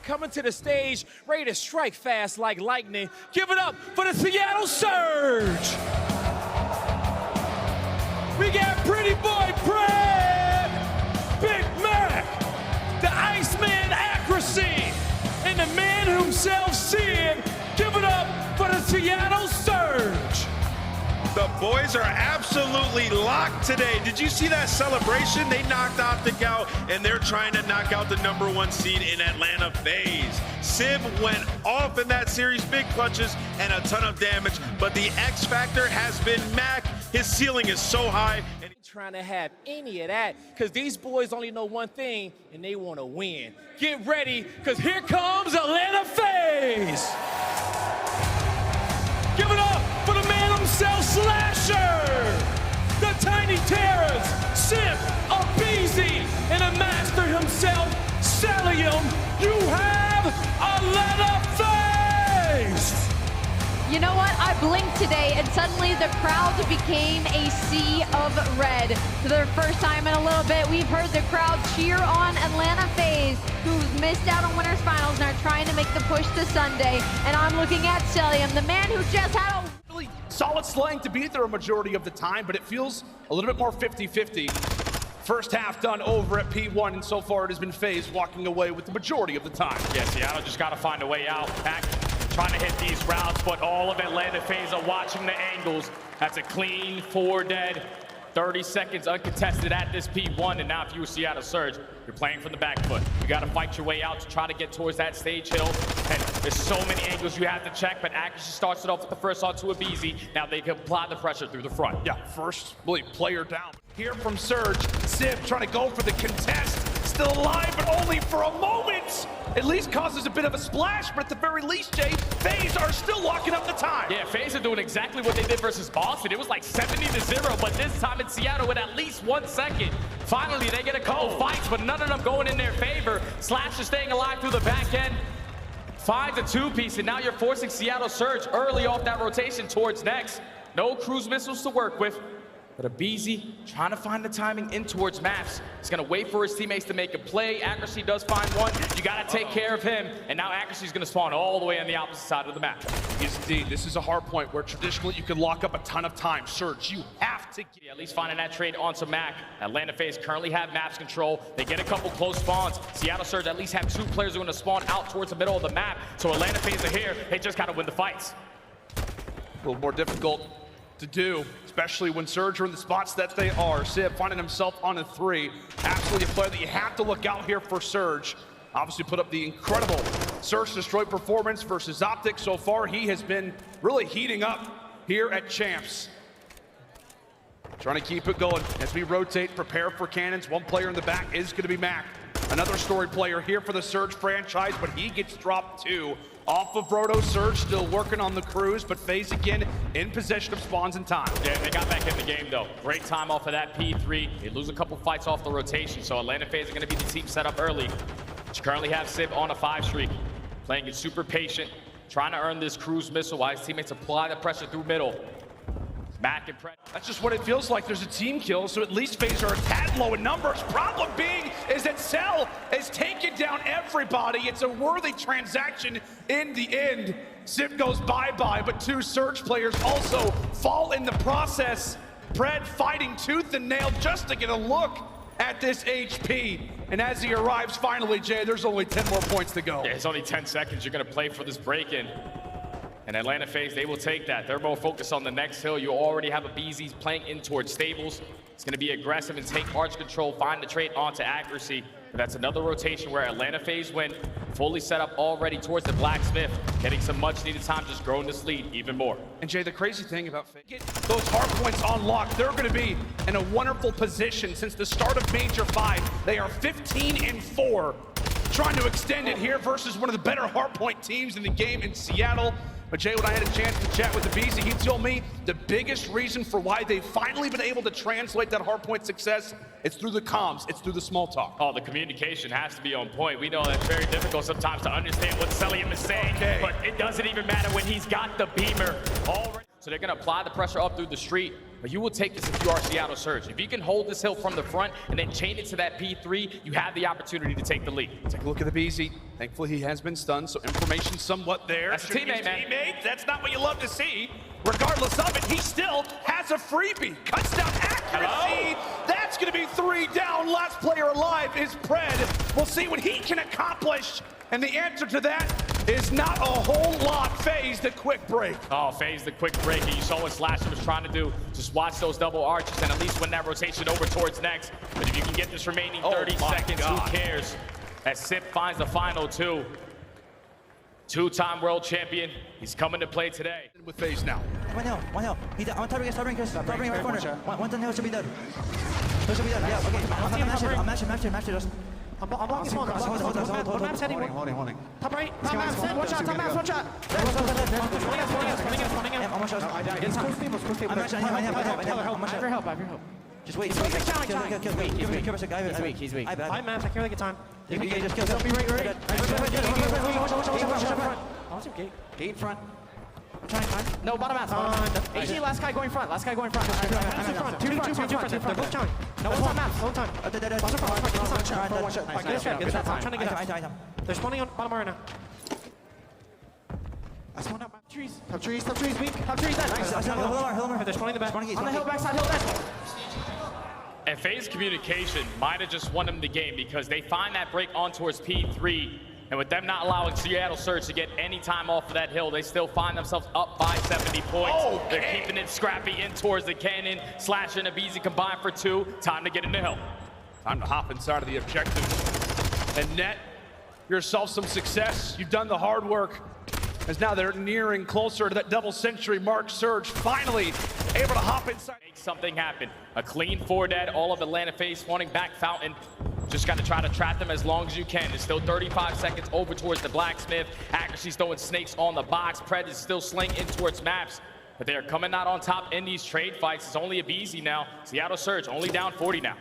coming to the stage, ready to strike fast like lightning. Give it up for the Seattle Surge. We got Pretty Boy Brad, Big Mac, the Iceman Accuracy, and the man himself, Sid. Give it up for the Seattle Surge. The boys are absolutely locked today. Did you see that celebration? They knocked Optic out, and they're trying to knock out the #1 seed in Atlanta, Faze. Civ went off in that series, big clutches and a ton of damage, but the X factor has been Mac. His ceiling is so high. And trying to have any of that, because these boys only know one thing, and they want to win. Get ready, because here comes Atlanta Faze. Give it up for the man himself, Slasher! The Tiny Terrors, Sip, Abeezy, and the master himself, Celium. You have Atlanta Faze! You know what? I blinked today and suddenly the crowd became a sea of red. For the first time in a little bit, we've heard the crowd cheer on Atlanta Faze, who's missed out on winners finals and are trying to make the push to Sunday. And I'm looking at Celium, the man who just had a really solid slaying to be there a majority of the time, but it feels a little bit more 50-50. First half done over at P1, and so far it has been Faze walking away with the majority of the time. Yeah, Seattle just got to find a way out. Back trying to hit these routes, but all of Atlanta Faze are watching the angles. That's a clean 4 dead. 30 seconds uncontested at this P1, and now if you were Seattle Surge, you're playing from the back foot. You got to fight your way out to try to get towards that stage hill, and there's so many angles you have to check, but Accuracy starts it off with the first on to Abeezy. Now they can apply the pressure through the front. Yeah, first really player down. Here from Surge, Civ trying to go for the contest. Still alive, but only for a moment. At least causes a bit of a splash, but at the very least, Jay, Faze are still locking up the time. Yeah, Faze are doing exactly what they did versus Boston. It was like 70-0, but this time in Seattle with at least 1 second. Finally, they get a couple fights, but none of them going in their favor. Slash is staying alive through the back end. Finds a 2-piece, and now you're forcing Seattle Surge early off that rotation towards next. No cruise missiles to work with. But Abeezy trying to find the timing in towards Maps. He's gonna wait for his teammates to make a play. Accuracy does find one. You gotta take care of him. And now Accuracy's gonna spawn all the way on the opposite side of the map. Yes, indeed. This is a hard point where traditionally you can lock up a ton of time. Surge, you have to get at least finding that trade onto Mac. Atlanta Faze currently have Maps control. They get a couple close spawns. Seattle Surge at least have 2 players who are gonna spawn out towards the middle of the map. So Atlanta Faze are here. They just gotta win the fights. a little more difficult to do, especially when Surge are in the spots that they are. Civ finding himself on a 3. Absolutely a player that you have to look out here for Surge. Obviously put up the incredible Search Destroy performance versus Optic. So far, he has been really heating up here at Champs. Trying to keep it going as we rotate, prepare for cannons. 1 player in the back is going to be Mac. Another story player here for the Surge franchise, but he gets dropped too. Off of Roto, Surge still working on the cruise, but Faze again in possession of spawns and time. Yeah, they got back in the game though. Great time off of that P3. They lose a couple fights off the rotation, so Atlanta Faze are going to be the team set up early. But you currently have Civ on a 5 streak, playing it super patient, trying to earn this cruise missile while his teammates apply the pressure through middle. Mac and Pret. That's just what it feels like. There's a team kill, so at least Faze are a tad low in numbers. Problem being is that Cell has taken down everybody. It's a worthy transaction in the end. Civ goes bye-bye, but 2 Surge players also fall in the process. Pred fighting tooth and nail just to get a look at this HP. And as he arrives finally, Jay, there's only 10 more points to go. Yeah, it's only 10 seconds. You're going to play for this break-in. And Atlanta Faze, they will take that. They're more focused on the next hill. You already have Abeezy playing in towards stables. It's going to be aggressive and take arch control, find the trade onto Accuracy. But that's another rotation where Atlanta Faze win, fully set up already towards the Blacksmith, getting some much-needed time, just growing this lead even more. And Jay, the crazy thing about Faze, get those hard points on lock. They're going to be in a wonderful position since the start of Major 5. They are 15-4, trying to extend it here versus one of the better hardpoint teams in the game in Seattle. But Jay, when I had a chance to chat with Abeezy, he told me the biggest reason for why they've finally been able to translate that hardpoint success, it's through the comms, it's through the small talk. Oh, the communication has to be on point. We know that's very difficult sometimes to understand what Celium is saying, but it doesn't even matter when he's got the beamer already. So they're gonna apply the pressure up through the street, but you will take this if you are Seattle Surge. If you can hold this hill from the front and then chain it to that P3, you have the opportunity to take the lead. Take a look at the BZ. Thankfully, he has been stunned, so information somewhat there. That's a teammate, man. Teammate, that's not what you love to see. Regardless of it, he still has a freebie. Cuts down accuracy. That's going to be 3 down. Last player alive is Pred. We'll see what he can accomplish. And the answer to that is not a whole lot. Faze, the quick break. Oh, Faze, the quick break. And you saw what Slasher was trying to do. Just watch those double arches and at least win that rotation over towards next. But if you can get this remaining 30 seconds, who cares? As Sip finds the final 2. Two-time world champion. He's coming to play today. With Faze now. One hill. He's on top ring, Chris. Top ring right corner. One hill should be dead. Hill should be dead. Yeah, okay. I'm matching just. I'm blocking spawn. Hold map's heading. Holding. Top right. Top map's head. One shot. Top map's one shot. Spawning in. Almost shot. It's close stable. I'm matching. I have your help. Just wait. He's weak. High maps. I can't really get time. Just kill. Be right. Gate in front. I'm trying. No, bottom map. HG, last guy going front. Two front. They're both counting. No, one's on map. Whole time. One shot. I'm trying to get that. They're spawning on bottom right now. I spawned out trees. Top trees weak. Top trees dead. They're spawning the back. On the hill backside, hill dead. And Faze communication might have just won them the game because they find that break on towards P3. And with them not allowing Seattle Surge to get any time off of that hill, they still find themselves up by 70 points. They're keeping it scrappy in towards the cannon. Slasher and Abizi combined for 2. Time to get in the hill. Time to hop inside of the objective and net yourself some success. You've done the hard work. As now they're nearing closer to that double century mark. Surge finally able to hop inside. Make something happen. A clean 4 dead, all of Atlanta Faze spawning back fountain. Just got to try to trap them as long as you can. There's still 35 seconds over towards the blacksmith. Accuracy's throwing snakes on the box. Pred is still slinging in towards maps. But they are coming out on top in these trade fights. It's only a BZ now. Seattle Surge only down 40 now.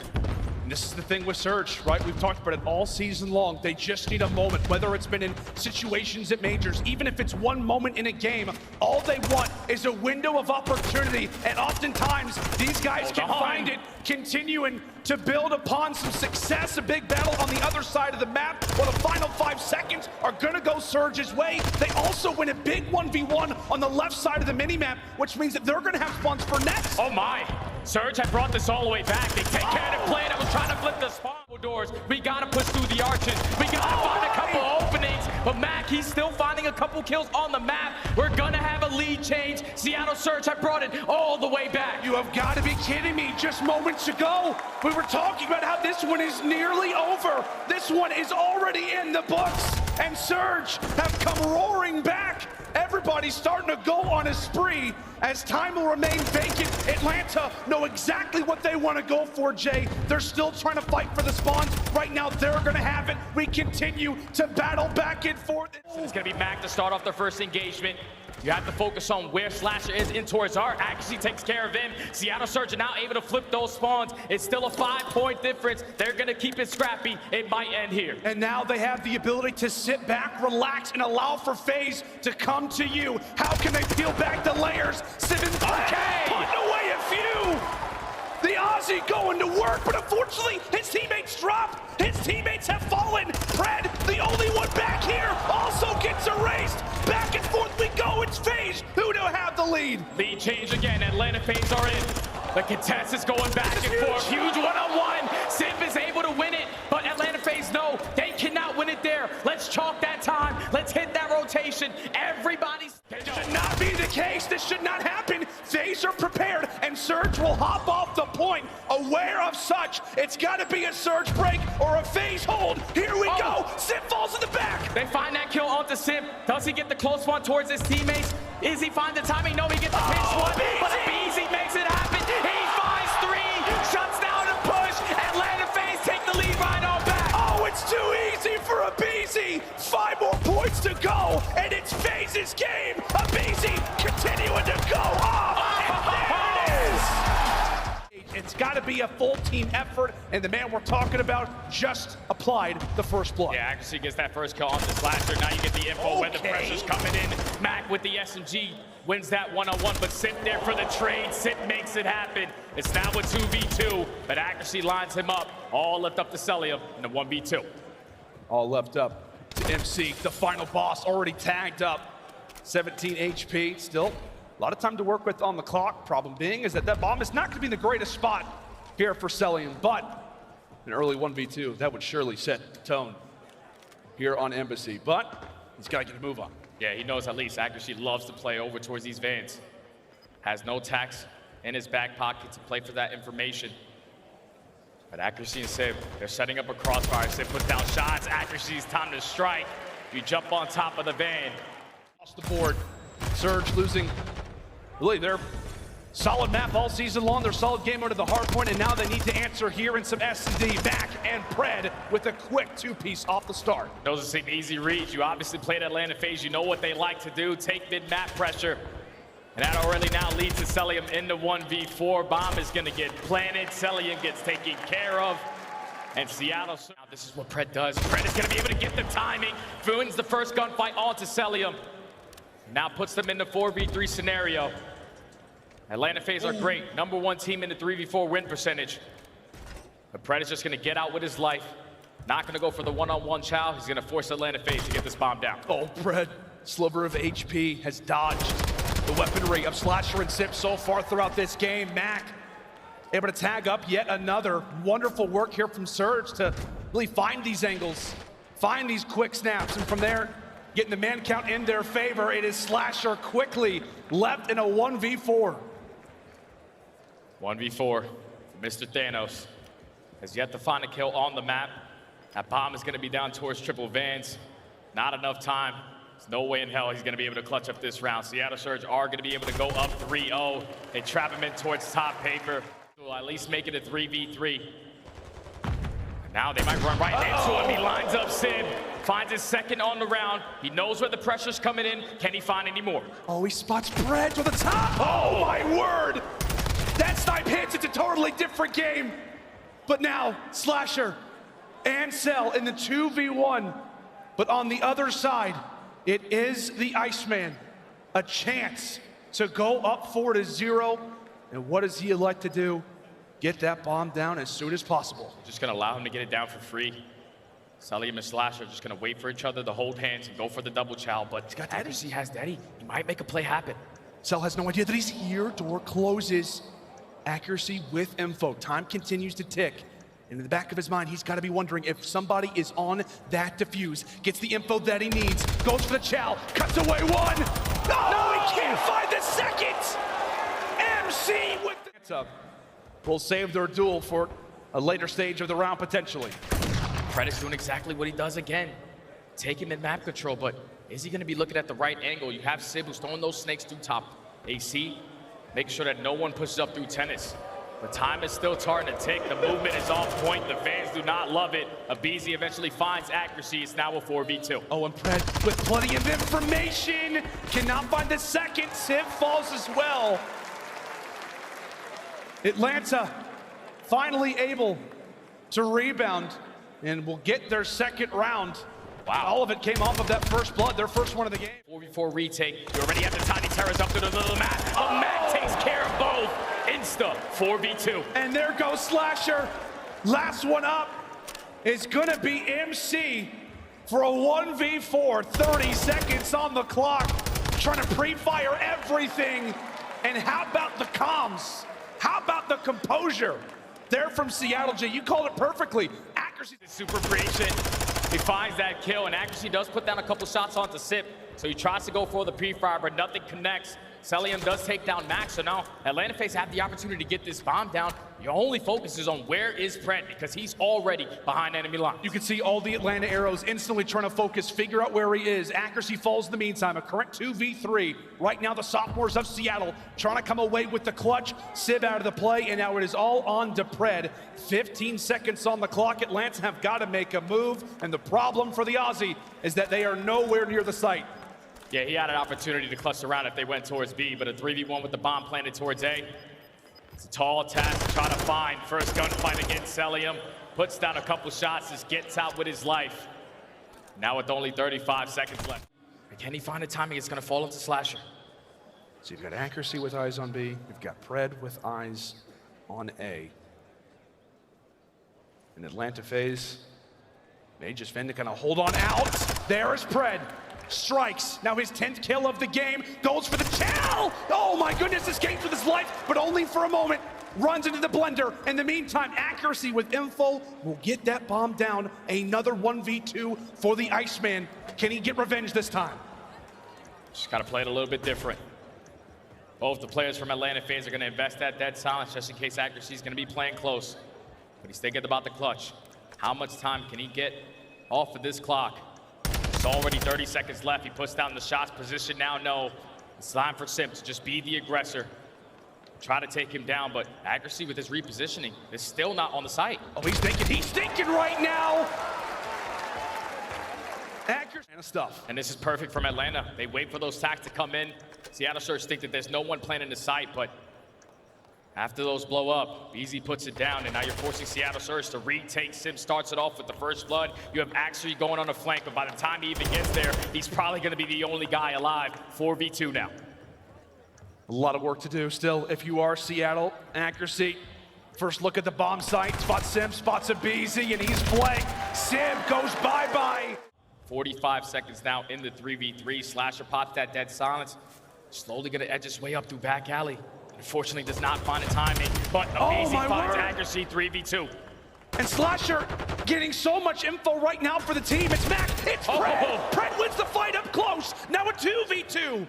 And this is the thing with Surge, right? We've talked about it all season long. They just need a moment, whether it's been in situations at majors, even if it's one moment in a game, all they want is a window of opportunity. And oftentimes, these guys can find it, continuing to build upon some success. A big battle on the other side of the map, where the final 5 seconds are gonna go Surge's way. They also win a big 1v1 on the left side of the minimap, which means that they're gonna have spawns for next. Oh my! Surge had brought this all the way back. They take care of the play that was trying to flip the spawn doors. We gotta push through the arches. We gotta find a couple openings. But Mac, he's still finding a couple kills on the map. We're gonna have a lead change. Seattle Surge have brought it all the way back. You have got to be kidding me. Just moments ago, we were talking about how this one is nearly over. This one is already in the books. And Surge have come roaring back. Everybody's starting to go on a spree as time will remain vacant. Atlanta know exactly what they want to go for, Jay. They're still trying to fight for the spawns. Right now, they're going to have it. We continue to battle back and forth. It's going to be Mac to start off their first engagement. You have to focus on where Slasher is in towards our. Accuracy takes care of him. Seattle Surge are now able to flip those spawns. It's still a 5-point difference. They're going to keep it scrappy. It might end here. And now they have the ability to sit back, relax, and allow for Faze to come to you. How can they peel back the layers? Putting away a few. The Aussie going to work, but unfortunately, his teammates drop. His teammates have fallen. Pred, the only one back here, also gets erased. Back and forth we go. It's Faze who do have the lead. Lead change again. Atlanta Faze are in. The contest is going back and forth. Huge one-on-one. Simp is able to win it, but Atlanta Faze, no, they cannot win it there. Let's chalk that time. Let's hit that rotation. Everybody's... This should not be the case. This should not happen. Faze are prepared, and Surge will hop off the point. Aware of such, it's got to be a Surge break or a Faze hold. Here we go. Simp falls in the back. They find that kill onto Simp. Does he get the close one towards his teammates? Is he find the timing? No, he gets the pinch one, but Abizi makes it happen. He finds 3, shuts down the push. Atlanta Faze take the lead right on back. Oh, it's too easy for Abizi. 5 more points to go, and it's Faze's game. Abizi continuing to go off. And there it is. It's got to be a full team effort, and the man we're talking about just applied the first blood. Yeah, Accuracy gets that first kill on the Slasher. Now you get the info when the pressure's coming in. Mac with the SMG wins that one-on-one, but Sip there for the trade. Sip makes it happen. It's now a 2v2, but accuracy lines him up. All left up to Celium in a 1v2. All left up to MC, the final boss, already tagged up. 17 HP, still a lot of time to work with on the clock. Problem being is that bomb is not going to be in the greatest spot here for Celium, but an early 1v2, that would surely set the tone here on Embassy. But he's got to get a move on. Yeah, he knows at least accuracy loves to play over towards these vans. Has no tax in his back pocket to play for that information. But accuracy and Sib, they're setting up a crossfire. Sib puts down shots. Accuracy's time to strike. You jump on top of the van. Across the board, Surge losing really their solid map all season long, their solid game under the hard point, and now they need to answer here in some S&D. Back and Pred with a quick two-piece off the start. Those are some easy reads. You obviously played Atlanta Faze. You know what they like to do. Take mid-map pressure. And that already now leads to Celium into 1v4. Bomb is going to get planted. Celium gets taken care of. And Seattle, now this is what Pred does. Pred is going to be able to get the timing. Wins the first gunfight onto Celium. Now puts them in the 4v3 scenario. Atlanta Faze are great. #1 team in the 3v4 win percentage. But Pred is just going to get out with his life. Not going to go for the one-on-one chow. He's going to force Atlanta Faze to get this bomb down. Oh, Pred, sliver of HP, has dodged the weaponry of Slasher and Sip so far throughout this game. Mac able to tag up yet another. Wonderful work here from Surge to really find these angles, find these quick snaps, and from there, getting the man count in their favor. It is Slasher quickly left in a 1v4. 1v4, Mr. Thanos has yet to find a kill on the map. That bomb is going to be down towards triple vans. Not enough time. There's no way in hell he's going to be able to clutch up this round. Seattle Surge are going to be able to go up 3-0. They trap him in towards top paper. Will at least make it a 3v3. Now they might run right into him. He lines up Sid, finds his second on the round. He knows where the pressure's coming in. Can he find any more? Oh, he spots Pred to the top. Oh, my word. That snipe hits. It's a totally different game. But now, Slasher and Cell in the 2v1. But on the other side, it is the Iceman. A chance to go up 4-0. And what does he elect to do? Get that bomb down as soon as possible. Just gonna allow him to get it down for free. Celium and Slasher are just gonna wait for each other to hold hands and go for the double chow, but he's got accuracy, has Daddy. He might make a play happen. Cell has no idea that he's here. Door closes. Accuracy with info. Time continues to tick. And in the back of his mind, he's got to be wondering if somebody is on that defuse. Gets the info that he needs. Goes for the chow. Cuts away one. No, he can't find the second. MC with the... will save their duel for a later stage of the round, potentially. Pred is doing exactly what he does again. Take him in map control, but is he going to be looking at the right angle? You have Sib who's throwing those snakes through top. AC, make sure that no one pushes up through tennis. The time is still starting to tick. The movement is on point. The fans do not love it. Abizi eventually finds accuracy. It's now a 4v2. Oh, and Pred with plenty of information. Cannot find the second. Sib falls as well. Atlanta finally able to rebound and will get their second round. Wow, all of it came off of that first blood, their first one of the game. 4v4 retake. You already have the Tiny Terrors up to the little map. Oh, Mac takes care of both. Insta 4v2. And there goes Slasher. Last one up is gonna be MC for a 1v4. 30 seconds on the clock. Trying to pre-fire everything. And how about the comms? How about the composure? There from Seattle, J. You called it perfectly. Accuracy. Super creation. He finds that kill, and accuracy does put down a couple shots onto Sip. So he tries to go for the pre-fire, but nothing connects. Celium does take down Max, so now Atlanta Faze have the opportunity to get this bomb down. Your only focus is on where is Pred, because he's already behind enemy lines. You can see all the Atlanta arrows instantly trying to focus, figure out where he is. Accuracy falls in the meantime, a current 2v3. Right now, the sophomores of Seattle trying to come away with the clutch. Sib out of the play, and now it is all on to Pred. 15 seconds on the clock. Atlanta have got to make a move, and the problem for the Aussie is that they are nowhere near the site. Yeah, he had an opportunity to clutch around if they went towards B, but a 3v1 with the bomb planted towards A. It's a tall task to try to find. First gunfight against Celium. Puts down a couple shots, just gets out with his life. Now with only 35 seconds left. But can he find the timing? It's going to fall into Slasher. So you've got Accuracy with eyes on B. You've got Pred with eyes on A. And Atlanta Faze may just Finn to kind of hold on out. There is Pred. Strikes. Now his 10th kill of the game. Goes for the chow. Oh my goodness, escapes with his life, but only for a moment. Runs into the blender. In the meantime, Accuracy with info will get that bomb down. Another 1v2 for the Iceman. Can he get revenge this time? Just got to play it a little bit different. Both the players from Atlanta Faze are going to invest that dead silence just in case Accuracy is going to be playing close. But he's thinking about the clutch. How much time can he get off of this clock? It's already 30 seconds left. He puts down the shots. Position now, no. It's time for Simp to just be the aggressor. Try to take him down, but Accuracy with his repositioning is still not on the site. Oh, he's thinking right now. Accuracy And stuff. And this is perfect from Atlanta. They wait for those tacks to come in. Seattle Surge think that there's no one playing in the site, but after those blow up, Easy puts it down, and now you're forcing Seattle Surge to retake. Sim starts it off with the first blood. You have Accuracy going on the flank, but by the time he even gets there, he's probably going to be the only guy alive. 4v2 now. A lot of work to do still if you are Seattle. Accuracy. First look at the bomb site. Spots Sim, spots a BZ, and he's flanked. Sim goes bye-bye. 45 seconds now in the 3v3. Slasher pops that dead silence. Slowly going to edge his way up through back alley. Unfortunately, does not find the timing, but Amazing finds Accuracy 3v2. And Slasher getting so much info right now for the team. It's Mac, it's Pred. Pred wins the fight up close. Now a 2v2.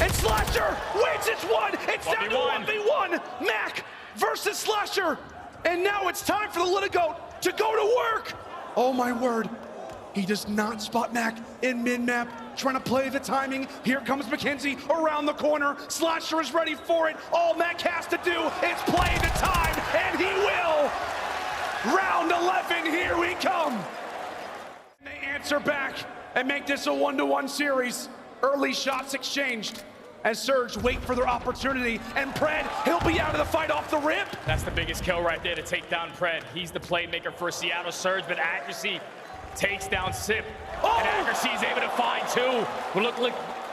And Slasher wins its one. It's down to 1v1. Mac versus Slasher. And now it's time for the Litigoat to go to work. Oh my word. He does not spot Mac in mid-map, trying to play the timing. Here comes Mackenzie around the corner. Slasher is ready for it. All Mac has to do is play the time, and he will. Round 11, here we come. And they answer back and make this a 1-to-1 series. Early shots exchanged as Surge wait for their opportunity. And Pred, he'll be out of the fight off the rip. That's the biggest kill right there to take down Pred. He's the playmaker for Seattle Surge, but Accuracy takes down Sip. And Accuracy is able to find two.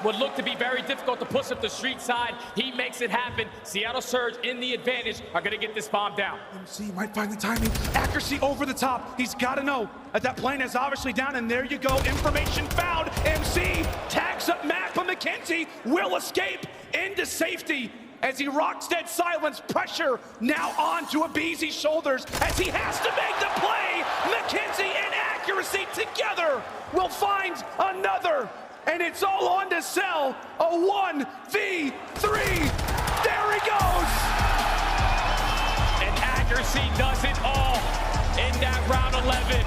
Would look to be very difficult to push up the street side. He makes it happen. Seattle Surge in the advantage are going to get this bomb down. MC might find the timing. Accuracy over the top. He's got to know that that plane is obviously down, and there you go. Information found. MC tags up Mac, but Mackenzie will escape into safety as he rocks dead silence. Pressure now onto Abizi's shoulders as he has to make the play. Mackenzie and Accuracy together will find another. And it's all on to sell a 1v3. There he goes. And Accuracy does it all in that round 11.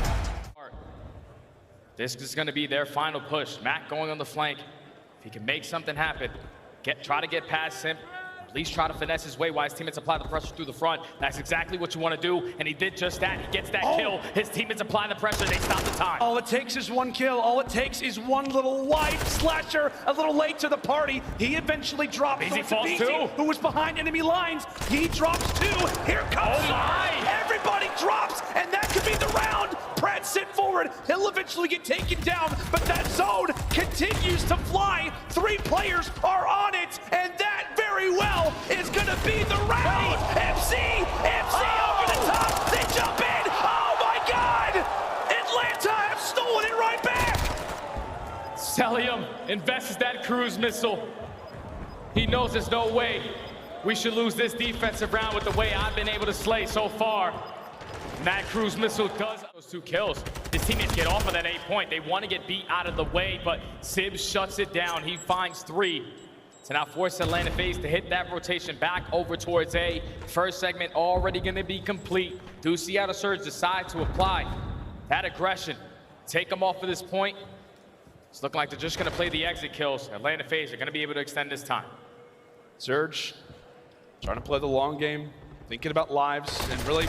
This is going to be their final push. Mac going on the flank. If he can make something happen, try to get past him. At least try to finesse his way while his teammates apply the pressure through the front. That's exactly what you want to do, and he did just that. He gets that kill. His teammates apply the pressure. They stop the time. All it takes is one kill. All it takes is one little wipe. Slasher a little late to the party. He eventually drops. Easy falls too. Who was behind enemy lines. He drops two. Here comes. Oh my! Everybody drops, and that could be the round. Pred sit forward. He'll eventually get taken down, but that zone continues to fly. 3 players are on it, and that very well is gonna be the round. MC over the top. They jump in. Oh my God! Atlanta have stolen it right back. Celium invests that cruise missile. He knows there's no way we should lose this defensive round with the way I've been able to slay so far. And that cruise missile does those 2 kills. His teammates get off of that 8 point. They want to get beat out of the way, but Sib shuts it down. He finds 3. To now force Atlanta Faze to hit that rotation back over towards A. First segment already going to be complete. Do Seattle Surge decide to apply that aggression? Take them off of this point. It's looking like they're just going to play the exit kills. Atlanta Faze are going to be able to extend this time. Surge trying to play the long game, thinking about lives, and really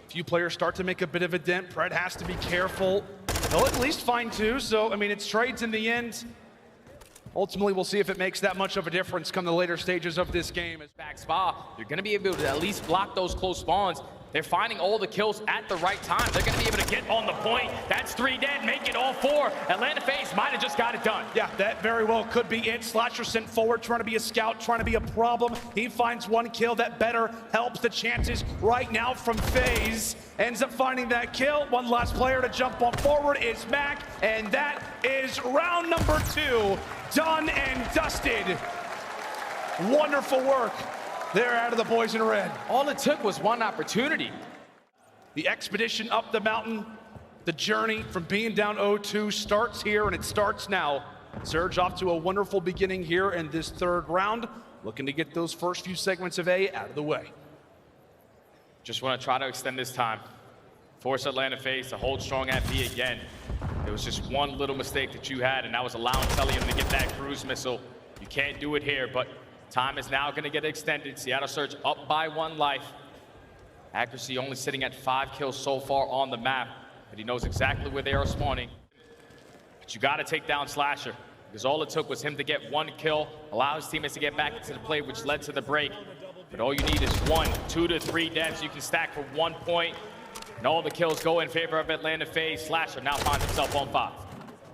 few players start to make a bit of a dent. Pred has to be careful. He'll at least find 2, so I mean it's trades in the end. Ultimately, we'll see if it makes that much of a difference come the later stages of this game. Back spa, you're going to be able to at least block those close spawns. They're finding all the kills at the right time. They're going to be able to get on the point. That's 3 dead, make it all 4. Atlanta Faze might have just got it done. Yeah, that very well could be it. Slasher sent forward, trying to be a scout, trying to be a problem. He finds 1 kill that better helps the chances right now from Faze. Ends up finding that kill. 1 last player to jump on forward is Mac, and that is round number 2 done and dusted. Wonderful work. They're out of the boys in red. All it took was 1 opportunity. The expedition up the mountain, the journey from being down 0-2 starts here, and it starts now. Surge off to a wonderful beginning here in this 3rd round, looking to get those first few segments of A out of the way. Just want to try to extend this time. Force Atlanta Faze to hold strong at B again. There was just 1 little mistake that you had, and that was allowing Tellium to get that cruise missile. You can't do it here, but time is now going to get extended. Seattle Surge up by 1 life. Accuracy only sitting at 5 kills so far on the map, but he knows exactly where they are spawning. But you got to take down Slasher, because all it took was him to get 1 kill, allow his teammates to get back into the play, which led to the break. But all you need is 1, 2 to 3 deaths. You can stack for 1 point, and all the kills go in favor of Atlanta Faze. Slasher now finds himself on 5.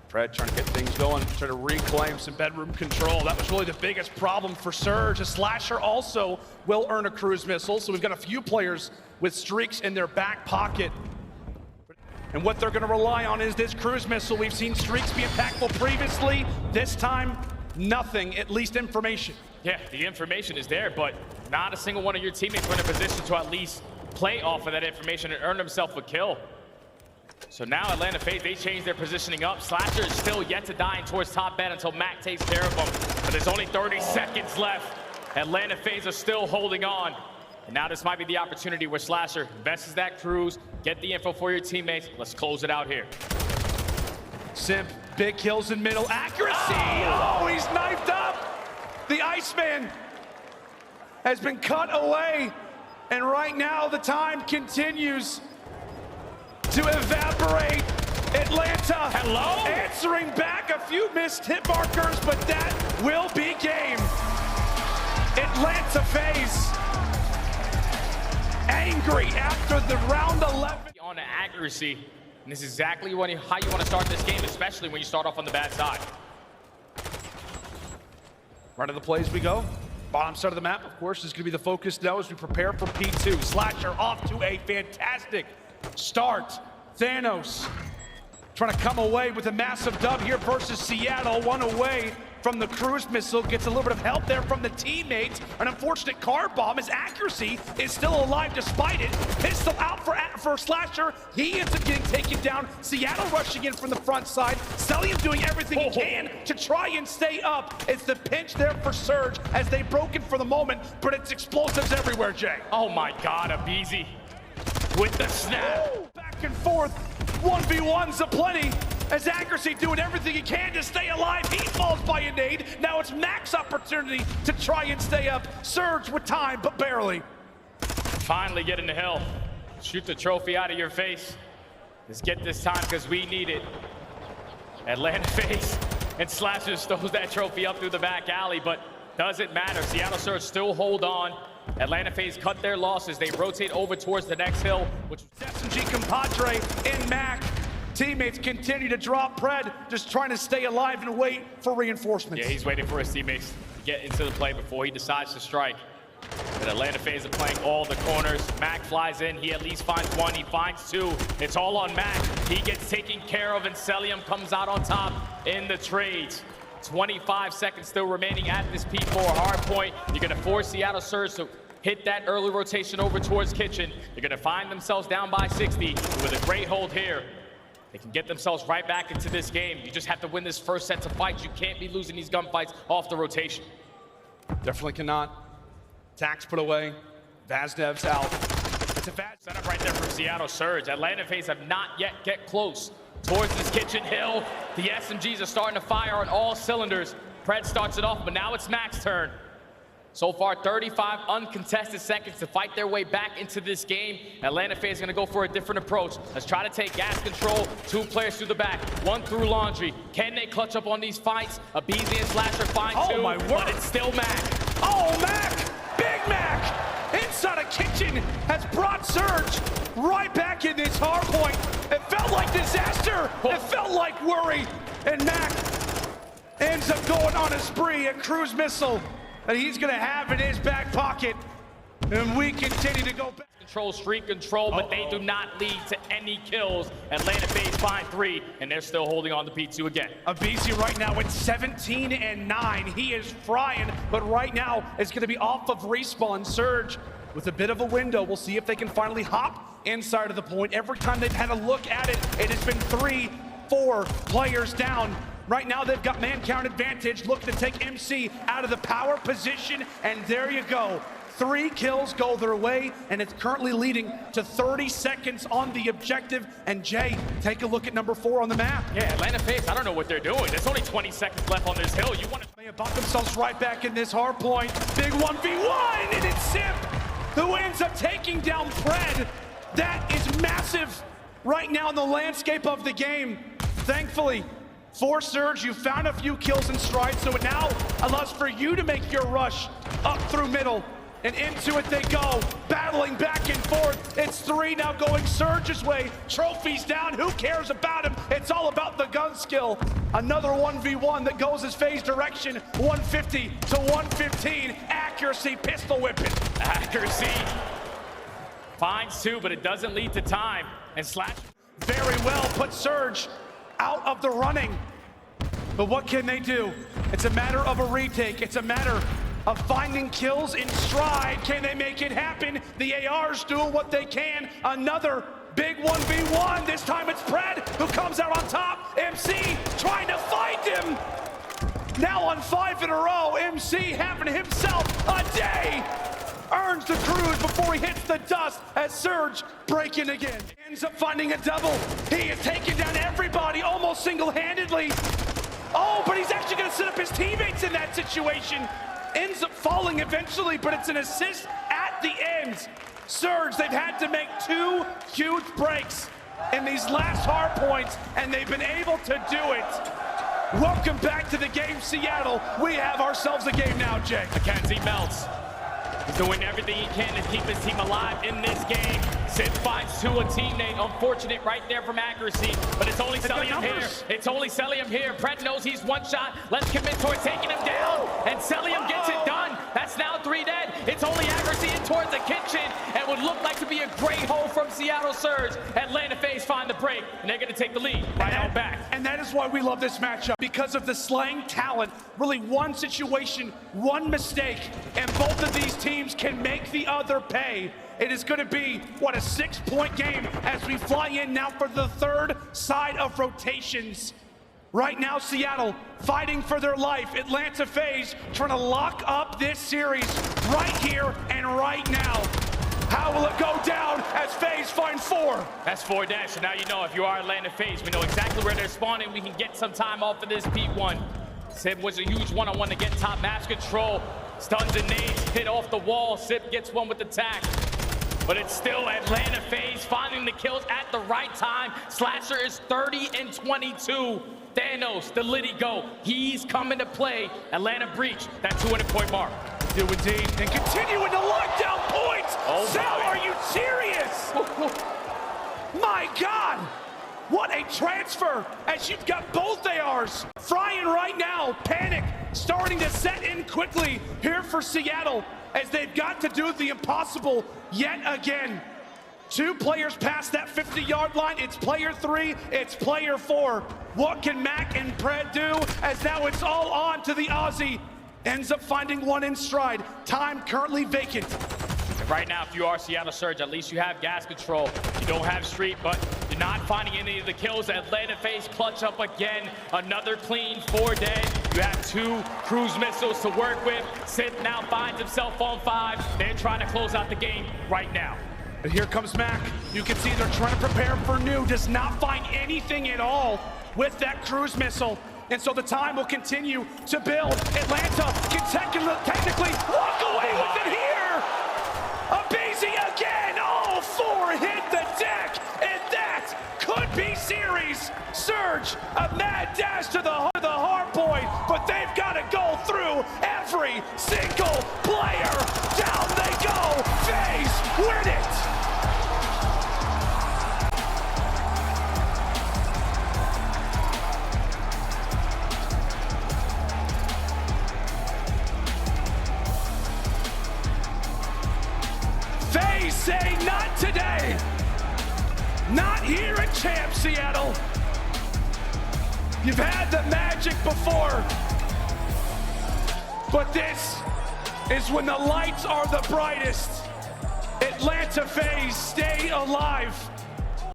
Fred trying to get things going, trying to reclaim some bedroom control. That was really the biggest problem for Surge. A Slasher also will earn a cruise missile, so we've got a few players with streaks in their back pocket. And what they're going to rely on is this cruise missile. We've seen streaks be impactful previously. This time, nothing, at least information. Yeah, the information is there, but not a single one of your teammates were in a position to at least play off of that information and earn himself a kill. So now Atlanta Faze, they changed their positioning up. Slasher is still yet to die towards top bed until Mac takes care of him. But there's only 30 seconds left. Atlanta Faze are still holding on. And now this might be the opportunity where Slasher invests that cruise, get the info for your teammates. Let's close it out here. Simp, big kills in middle. Accuracy! Oh, he's knifed up! The Iceman has been cut away. And right now the time continues to evaporate. Atlanta, hello, answering back, a few missed hit markers, but that will be game. Atlanta Faze angry after the round 11. On the accuracy, and this is exactly how you want to start this game, especially when you start off on the bad side. Right of the plays we go. Bottom side of the map, of course, is going to be the focus now as we prepare for P2. Slasher off to a fantastic start. Thanos trying to come away with a massive dub here versus Seattle. 1 away from the cruise missile, gets a little bit of help there from the teammates. An unfortunate car bomb. His accuracy is still alive despite it. Pistol out for Slasher. He ends up getting taken down. Seattle rushing in from the front side. Cellium doing everything he can to try and stay up. It's the pinch there for Surge as they broke it for the moment, but it's explosives everywhere, Jay. Oh my God, Abizi with the snap. Ooh, back and forth. 1v1s aplenty. As Accuracy doing everything he can to stay alive. He falls by a nade. Now it's Mac's opportunity to try and stay up. Surge with time, but barely. Finally get in the hill. Shoot the trophy out of your face. Let's get this time because we need it. Atlanta Faze and Slasher throws that trophy up through the back alley, but doesn't matter. Seattle Surge still hold on. Atlanta Faze cut their losses. They rotate over towards the next hill, which SMG compadre in Mac. Teammates continue to drop. Pred just trying to stay alive and wait for reinforcements. Yeah, he's waiting for his teammates to get into the play before he decides to strike. But Atlanta Faze are playing all the corners. Mac flies in. He at least finds 1. He finds 2. It's all on Mac. He gets taken care of, and Cellium comes out on top in the trades. 25 seconds still remaining at this P4 hard point. You're going to force Seattle Surge to hit that early rotation over towards Kitchen. They're going to find themselves down by 60 with a great hold here. They can get themselves right back into this game. You just have to win this first set of fights. You can't be losing these gunfights off the rotation. Definitely cannot. Tax put away. Vaznev's out. It's a bad setup right there from Seattle Surge. Atlanta Faze have not yet get close towards this Kitchen hill. The SMGs are starting to fire on all cylinders. Pred starts it off, but now it's Mac's turn. So far, 35 uncontested seconds to fight their way back into this game. Atlanta Faze is going to go for a different approach. Let's try to take gas control. 2 players through the back, 1 through Laundry. Can they clutch up on these fights? Abizi and Slasher find 2, my word. but it's still Mac. Oh, Mac! Big Mac! Inside a Kitchen situation has brought Surge right back in this hard point. It felt like disaster. It felt like worry. And Mac ends up going on a spree, a cruise missile that he's going to have in his back pocket. And we continue to go back. Control, streak control, but they do not lead to any kills. Atlanta Faze find 3, and they're still holding on to P2 again. BZ right now at 17-9. He is frying, but right now is going to be off of respawn. Surge with a bit of a window. We'll see if they can finally hop inside of the point. Every time they've had a look at it, it has been 3-4 players down. Right now they've got man count advantage, looking to take MC out of the power position, and there you go. 3 kills go their way, and it's currently leading to 30 seconds on the objective. And Jay, take a look at number 4 on the map. Yeah, Atlanta Faze, I don't know what they're doing. There's only 20 seconds left on this hill. You want to... They have bought themselves right back in this hard point. Big 1v1, and it's Simp who ends up taking down Pred. That is massive right now in the landscape of the game. Thankfully, for Surge, you found a few kills in stride, so it now allows for you to make your rush up through middle. And into it they go, battling back and forth. It's 3 now going Surge's way. Trophies down, who cares about him? It's all about the gun skill. Another 1v1 that goes his Faze direction. 150 to 115. Accuracy, pistol whipping. Accuracy finds 2, but it doesn't lead to time. And Slash very well put Surge out of the running. But what can they do? It's a matter of a retake. It's a matter of finding kills in stride. Can they make it happen? The AR's doing what they can. Another big 1v1. This time it's Pred who comes out on top. MC trying to find him. Now on 5 in a row, MC having himself a day. Earns the cruise before he hits the dust as Surge breaking again. Ends up finding a double. He is taking down everybody almost single-handedly. Oh, but he's actually gonna set up his teammates in that situation. Ends up falling eventually, but it's an assist at the end. Surge, they've had to make 2 huge breaks in these last hard points, and they've been able to do it. Welcome back to the game, Seattle. We have ourselves a game now, Jay. Mackenzie melts. He's doing everything he can to keep his team alive in this game. Sid finds 2 a teammate. Unfortunate right there from accuracy, but it's only Celium here. It's only Celium here. Pred knows he's one shot. Let's commit towards taking him down, and Celium gets it done. That's now 3 dead. It's only accuracy in towards the kitchen, and would look like to be a great hole from Seattle Surge. Atlanta Faze find the break, and they're gonna take the lead right on back. And that is why we love this matchup, because of the slaying talent. Really one situation, one mistake, and both of these teams can make the other pay. It is going to be, what, a 6-point game as we fly in now for the 3rd side of rotations. Right now, Seattle fighting for their life. Atlanta Faze trying to lock up this series right here and right now. How will it go down as Faze find 4? That's 4 dash, so now you know if you are Atlanta Faze, we know exactly where they're spawning. We can get some time off of this P1. Sib was a huge one-on-one to get top match control. Stuns and nades hit off the wall. Sib gets one with the tack. But it's still Atlanta Faze finding the kills at the right time. Slasher is 30 and 22. Thanos, the Liddy go. He's coming to play. Atlanta breach that 200-point mark. Do indeed. And continuing to lock down points. Oh, Sal, are you serious? My God. What a transfer as you've got both ARs frying right now. Panic starting to set in quickly here for Seattle as they've got to do the impossible yet again. 2 players past that 50-yard line. It's player 3, it's player 4. What can Mac and Pred do as now it's all on to the Aussie. Ends up finding 1 in stride. Time currently vacant. Right now, if you are Seattle Surge, at least you have gas control. You don't have street, but you're not finding any of the kills. Atlanta Faze clutch up again. Another clean 4 dead. You have 2 cruise missiles to work with. Sid now finds himself on 5. They're trying to close out the game right now. But here comes Mac. You can see they're trying to prepare for new. Does not find anything at all with that cruise missile. And so the time will continue to build. Atlanta can technically walk away with it here. Abezi again, all 4 hit the deck, and that could be series. Surge, a mad dash to the hard point, but they've got to go through every single player. Down they go. Faze, Faze say not today. Not here at Champ Seattle. You've had the magic before, but this is when the lights are the brightest. Atlanta Faze, stay alive.